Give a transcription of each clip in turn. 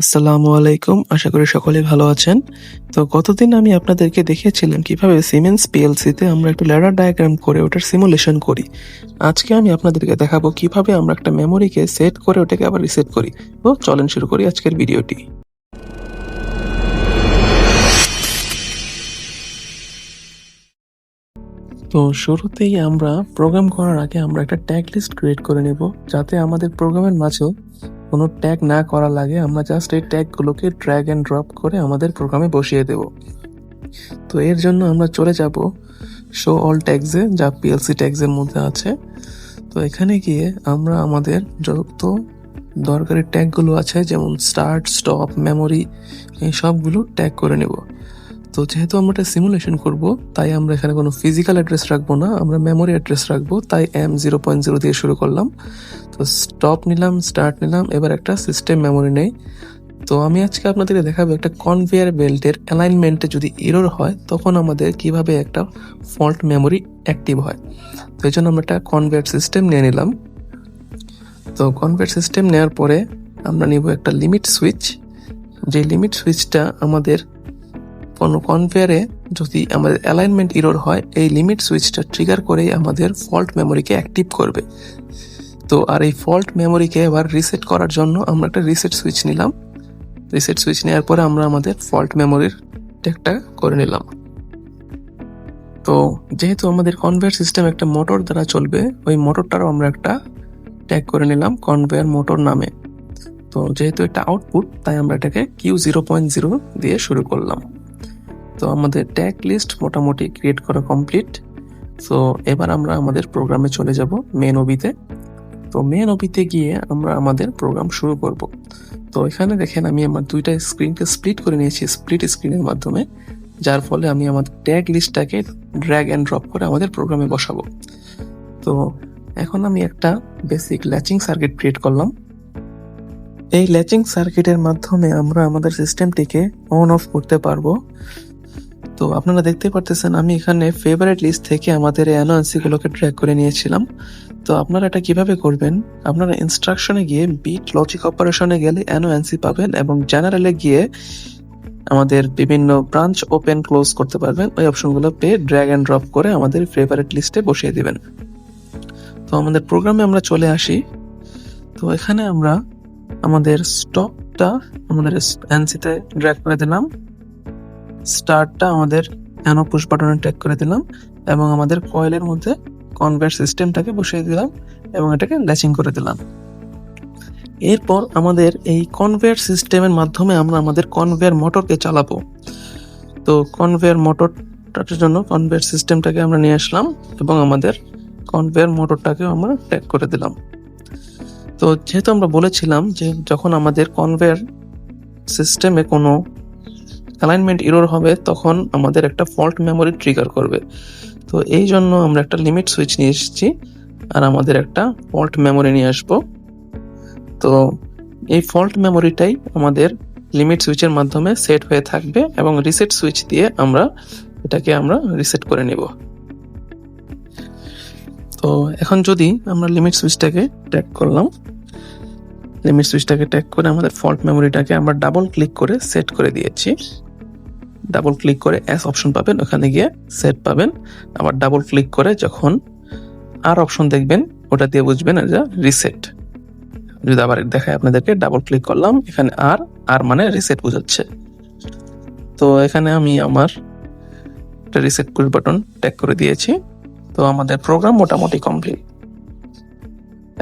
আসসালামু আলাইকুম। আশা করি সকলেই ভালো আছেন। তো গতদিন আমি আপনাদেরকে দেখিয়েছিলাম কিভাবে সিমেন্স পিএলসিতে আমরা একটা ল্যাডার ডায়াগ্রাম করে ওটার সিমুলেশন করি। আজকে আমি আপনাদেরকে দেখাবো কিভাবে আমরা একটা মেমোরিকে সেট করে ওটাকে আবার রিসেট করি। তো চলেন শুরু করি আজকের ভিডিওটি। তো শুরুতেই আমরা প্রোগ্রাম করার আগে আমরা একটা ট্যাগ লিস্ট ক্রিয়েট করে নেব, যাতে আমাদের প্রোগ্রামের মাঝেও কোনো ট্যাগ না করা লাগে। আমরা জাস্ট এই ট্যাগগুলোকে ড্র্যাগ অ্যান্ড ড্রপ করে আমাদের প্রোগ্রামে বসিয়ে দেব। তো এর জন্য আমরা চলে যাব শো অল ট্যাগসে, যা পিএলসি ট্যাগসের মধ্যে আছে। তো এখানে গিয়ে আমরা আমাদের যত দরকারি ট্যাগগুলো আছে, যেমন স্টার্ট, স্টপ, মেমোরি, এই সবগুলো ট্যাগ করে নেব। তো যেহেতু আমরা এটা সিমুলেশন করব, তাই আমরা এখানে কোনো ফিজিক্যাল অ্যাড্রেস রাখবো না, আমরা মেমোরি অ্যাড্রেস রাখবো। তাই M0.0 দিয়ে শুরু করলাম। তো স্টপ নিলাম, স্টার্ট নিলাম, এবার একটা সিস্টেম মেমোরি নেই। তো আমি আজকে আপনাদেরকে দেখাবো একটা কনভেয়ার বেল্টের অ্যালাইনমেন্টে যদি এরর হয় তখন আমাদের কিভাবে একটা ফল্ট মেমোরি অ্যাক্টিভ হয়। তো এই জন্য আমরা একটা কনভেয়ার সিস্টেম নিয়ে নিলাম। তো কনভেয়ার সিস্টেম নেওয়ার পরে আমরা নিব একটা লিমিট সুইচ। যে লিমিট সুইচটা আমাদের কোনো কনভেয়ারে যদি আমাদের অ্যালাইনমেন্ট এরর হয়, এই লিমিট সুইচটা ট্রিগার করেই আমাদের ফল্ট মেমোরিকে অ্যাক্টিভ করবে। তো আর এই ফল্ট মেমোরিকে এবার রিসেট করার জন্য আমরা একটা রিসেট সুইচ নিলাম। রিসেট সুইচ নেওয়ার পরে আমরা আমাদের ফল্ট মেমোরির ট্যাগটা করে নিলাম। তো যেহেতু আমাদের কনভেয়ার সিস্টেম একটা মোটর দ্বারা চলবে, ওই মোটরটারও আমরা একটা ট্যাগ করে নিলাম কনভেয়ার মোটর নামে। তো যেহেতু এটা আউটপুট, তাই আমরা এটাকে Q0.0 দিয়ে শুরু করলাম। তো আমাদের ট্যাগ লিস্ট মোটামুটি ক্রিয়েট করা কমপ্লিট। তো এবার আমরা আমাদের প্রোগ্রামে চলে যাব মেন ওবিতে। তো মেন ওবিতে গিয়ে আমরা আমাদের প্রোগ্রাম শুরু করব। তো এখানে দেখেন আমি আমার দুইটা স্ক্রিনকে স্প্লিট করে নিয়েছি স্প্লিট স্ক্রিনের মাধ্যমে, যার ফলে আমি আমাদের ট্যাগ লিস্টটাকে ড্র্যাগ অ্যান্ড ড্রপ করে আমাদের প্রোগ্রামে বসাবো। তো এখন আমি একটা বেসিক ল্যাচিং সার্কিট ক্রিয়েট করলাম। এই ল্যাচিং সার্কিটের মাধ্যমে আমরা আমাদের সিস্টেমটিকে অন অফ করতে পারবো। তো আপনারা দেখতে পারতেছেন আমি এখানে ফেভারিট লিস্ট থেকে আমাদের এই অ্যানোয়েন্সি গুলোকে ট্র্যাক করে নিয়েছিলাম। তো আপনারা এটা কিভাবে করবেন, আপনারা ইনস্ট্রাকশনে গিয়ে বিট লজিক অপারেশনে গেলে অ্যানোয়েন্সি পাবেন এবং জেনারেলে গিয়ে আমাদের বিভিন্ন ব্রাঞ্চ ওপেন ক্লোজ করতে পারবেন। ওই অপশনগুলো পেয়ে ড্র্যাগ অ্যান্ড ড্রপ করে আমাদের ফেভারিট লিস্টে বসিয়ে দিবেন। তো আমাদের প্রোগ্রামে আমরা চলে আসি। তো এখানে আমরা আমাদের স্টপটা আমাদের এনসিতে ড্র্যাগ করে দিলাম, স্টার্টটা আমাদের অ্যানো পুশ বাটনে ট্যাগ করে দিলাম এবং আমাদের কয়েলের মধ্যে কনভেয়ার সিস্টেমটাকে বসিয়ে দিলাম এবং এটাকে ল্যাচিং করে দিলাম। এরপর আমাদের এই কনভেয়ার সিস্টেমের মাধ্যমে আমরা আমাদের কনভেয়ার মোটরকে চালাবো। তো কনভেয়ার মোটরটার জন্য কনভেয়ার সিস্টেমটাকে আমরা নিয়ে আসলাম এবং আমাদের কনভেয়ার মোটরটাকে আমরা ট্যাগ করে দিলাম। তো যেহেতু আমরা বলেছিলাম যে যখন আমাদের কনভেয়ার সিস্টেমে কোনো অ্যালাইনমেন্ট এরর হবে তখন আমাদের একটা ফল্ট মেমোরি ট্রিগার করবে। তো এই জন্য আমরা একটা লিমিট সুইচ নিয়ে এসেছি আর আমাদের একটা ফল্ট মেমোরি নিয়ে আসবো। তো এই ফল্ট মেমোরিটাই আমাদের লিমিট সুইচের মাধ্যমে সেট হয়ে থাকবে এবং রিসেট সুইচ দিয়ে আমরা এটাকে রিসেট করে নেব। তো এখন যদি আমরা লিমিট সুইচটাকে ট্যাগ করলাম, লিমিট সুইচটাকে ট্যাগ করে আমাদের ফল্ট মেমোরিটাকে আমরা ডাবল ক্লিক করে সেট করে দিয়েছি। ডাবল ক্লিক করে এস অপশন পাবেন, ওখানে গিয়ে সেট পাবেন। আবার ডাবল ক্লিক করে যখন আর অপশন দেখবেন ওটা দিয়ে বুঝবেন এটা রিসেট। যদি আবার দেখায় আপনাদেরকে, ডাবল ক্লিক করলাম, এখানে আর মানে রিসেট বোঝাচ্ছে। তো এখানে আমি আমার একটা রিসেট পুশ বাটন ট্যাগ করে দিয়েছি। তো আমাদের প্রোগ্রাম মোটামুটি কমপ্লিট।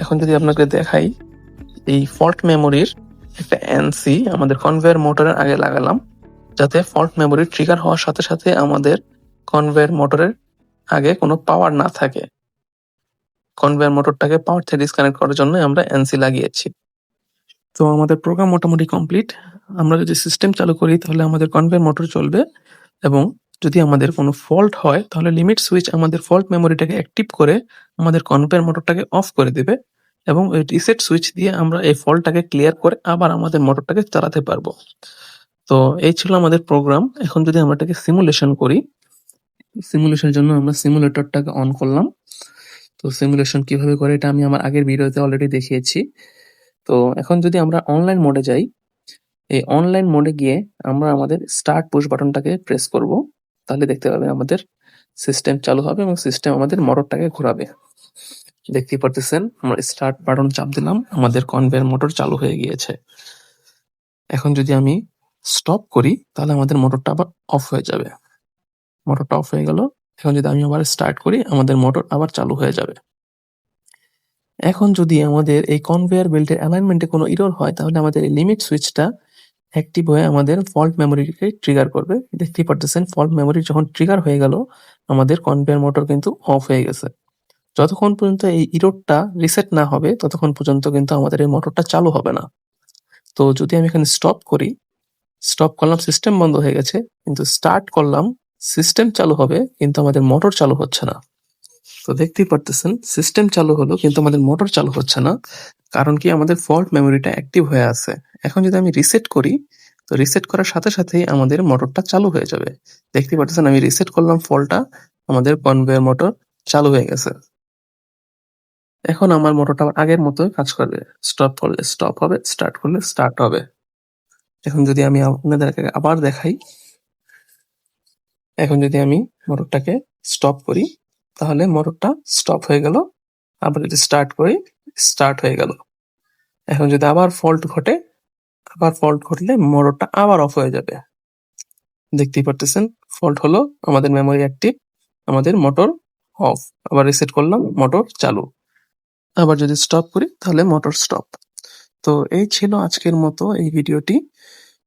এখন যদি আপনাকে দেখাই, এই ফল্ট মেমোরির একটা এনসি আমাদের কনভেয়ার মোটরের আগে লাগালাম, যাতে ফল্ট মেমোরি ট্রিগার হওয়ার সাথে সাথে আমাদের কনভেয়ার মোটরের আগে কোনো পাওয়ার না থাকে। কনভেয়ার মোটরটাকে পাওয়ার থেকে ডিসকানেক্ট করার জন্য আমরা এনসি লাগিয়েছি। তো আমাদের প্রোগ্রাম মোটামুটি কমপ্লিট। আমরা যদি সিস্টেম চালু করি তাহলে আমাদের কনভেয়ার মোটর চলবে এবং যদি আমাদের কোনো ফল্ট হয় তাহলে লিমিট সুইচ আমাদের ফল্ট মেমোরিটাকে অ্যাক্টিভ করে আমাদের কনভেয়ার মোটরটাকে অফ করে দেবে এবং ওই রিসেট সুইচ দিয়ে আমরা এই ফল্টটাকে ক্লিয়ার করে আবার আমাদের মোটরটাকে চালাতে পারবো। তো এই ছিল আমাদের প্রোগ্রাম। এখন যদি আমরা এটাকে সিমুলেশন করি, সিমুলেশনের জন্য আমরা সিমুলেটরটাকে অন করলাম। তো সিমুলেশন কিভাবে করে এটা আমি আমার আগের ভিডিওতে অলরেডি দেখিয়েছি। তো এখন যদি আমরা অনলাইন মোডে যাই, এই অনলাইন মোডে গিয়ে আমরা আমাদের স্টার্ট পুশ বাটনটাকে প্রেস করব। তাহলে দেখতে পাবেন আমাদের সিস্টেম চালু হবে এবং সিস্টেম আমাদের মোটরটাকে ঘোরাবে। দেখতেই পারতেছেন আমরা স্টার্ট বাটন চাপ দিলাম, আমাদের কনভেয়ার মোটর চালু হয়ে গিয়েছে। এখন যদি আমি স্টপ করি তাহলে আমাদের মোটরটা আবার অফ হয়ে যাবে। মোটরটা অফ হয়ে গেল। এখন যদি আমি আবার স্টার্ট করি আমাদের মোটর আবার চালু হয়ে যাবে। এখন যদি আমাদের এই কনভেয়ার বেল্টের অ্যালাইনমেন্টে কোনো এরর হয় তাহলে আমাদের এই লিমিট সুইচটা অ্যাক্টিভ হয়ে আমাদের ফল্ট মেমোরিকে ট্রিগার করবে। দেখতেই পারতেছেন ফল্ট মেমোরি যখন ট্রিগার হয়ে গেল আমাদের কনভেয়ার মোটর কিন্তু অফ হয়ে গেছে। যতক্ষণ পর্যন্ত এই এররটা রিসেট না হবে ততক্ষণ পর্যন্ত কিন্তু আমাদের এই মোটরটা চালু হবে না। তো যদি আমি এখানে স্টপ করি, স্টপ করলাম সিস্টেম বন্ধ হয়ে গেছে, কিন্তু স্টার্ট করলাম সিস্টেম চালু হবে কিন্তু আমাদের মোটর চালু হচ্ছে না। তো দেখতেই পারতেছেন সিস্টেম চালু হলো কিন্তু আমাদের মোটর চালু হচ্ছে না, কারণ কি আমাদের ফল্ট মেমোরিটা অ্যাক্টিভ হয়ে আছে। এখন যদি আমি রিসেট করি তো রিসেট করার সাথে সাথেই আমাদের মোটরটা চালু হয়ে যাবে। দেখতেই পারতেছেন আমি রিসেট করলাম ফল্টটা, আমাদের কনভেয়ার মোটর চালু হয়ে গেছে। এখন আমার মোটরটা আবার আগের মতোই কাজ করবে। স্টপ করলে স্টপ হবে, স্টার্ট করলে স্টার্ট হবে। এখন যদি আমি আপনাদেরকে আবার দেখাই, এখন যদি আমি মোটরটাকে স্টপ করি তাহলে মোটরটা স্টপ হয়ে গেল, আবার যদি স্টার্ট করি স্টার্ট হয়ে গেল। এখন যদি আবার ফল্ট ঘটে, আবার ফল্ট ঘটলে মোটরটা আবার অফ হয়ে যাবে। দেখতেই পারতেছেন ফল্ট হলো, আমাদের মেমোরি অ্যাক্টিভ, আমাদের মোটর অফ। আবার রিসেট করলাম, মোটর চালু। আবার যদি স্টপ করি তাহলে মোটর স্টপ। তো এই ছিল আজকের মতো এই ভিডিওটি।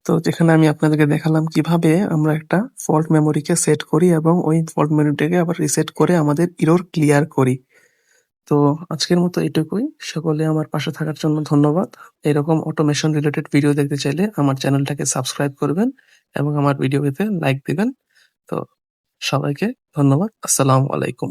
তো যেখানে আমি আপনাদেরকে দেখালাম কিভাবে আমরা একটা ফল্ট মেমোরিকে সেট করি এবং ওই ফল্ট মেমোরিটাকে আবার রিসেট করে আমাদের এরর ক্লিয়ার করি। তো আজকের মতো এটুকুই। সকলে আমার পাশে থাকার জন্য ধন্যবাদ। এরকম অটোমেশন রিলেটেড ভিডিও দেখতে চাইলে আমার চ্যানেলটাকে সাবস্ক্রাইব করবেন এবং আমার ভিডিওতে লাইক দিবেন। তো সবাইকে ধন্যবাদ। আসসালামু আলাইকুম।